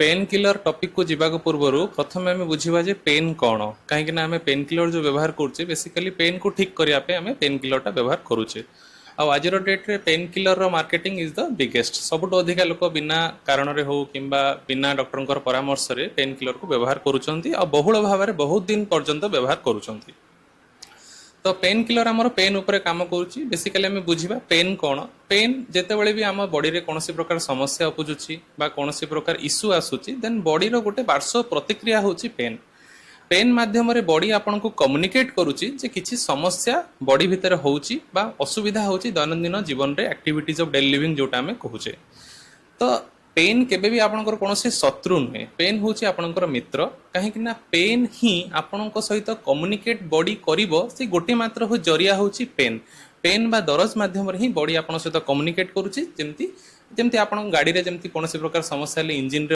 pain killer topic को जीवाक पूर्व प्रथम आम बुझा जे पेन कौन कहीं आम पेन किलर जो व्यवहार करुचे बेसिकली पेन को ठीक करने आम पेन किलर व्यवहार करुचे आज डेट रे पेन किलर रो मार्केटिंग इज द बिगेस्ट सबुठ अधिका लोक बिना कारण हो कि बिना डॉक्टर परामर्श रे पेन किलर को व्यवहार करुँच बहुल भाव में बहुत दिन पर्यंत व्यवहार करुँच तो पेन किलर आमर पेन उपरे काम करुच्ची बेसिकली आम बुझा पेन कौन पेन जितेबाला भी आम बॉडी रे कौन प्रकार समस्या उपजुची बा कौन प्रकार इश्यू आसूची देन बॉडी रो गोटे पार्श्व प्रतिक्रिया होची पेन पेन माध्यम रे बॉडी आपन को कम्युनिकेट करुची जे किछि समस्या बॉडी भितर होची बा असुविधा होची दैनंदिन जीवन रे एक्टिविटीज ऑफ डेली लिविंग जोटा आम कहूचे तो पेन केबे भी आपनकर कोनोसी शत्रु नुहे पेन होची आपनकर मित्र कहीं पेन ही आपण सहित कम्युनिकेट बॉडी करिवो से गोटे मात्र हो जरिया होची पेन पेन बा दरज माध्यम रे ही बॉडी आपण सहित कम्युनिकेट करुची जेमती जेमती आपण गाड़ी रे जेमती कोनोसी प्रकार समस्या ले इंजिन रे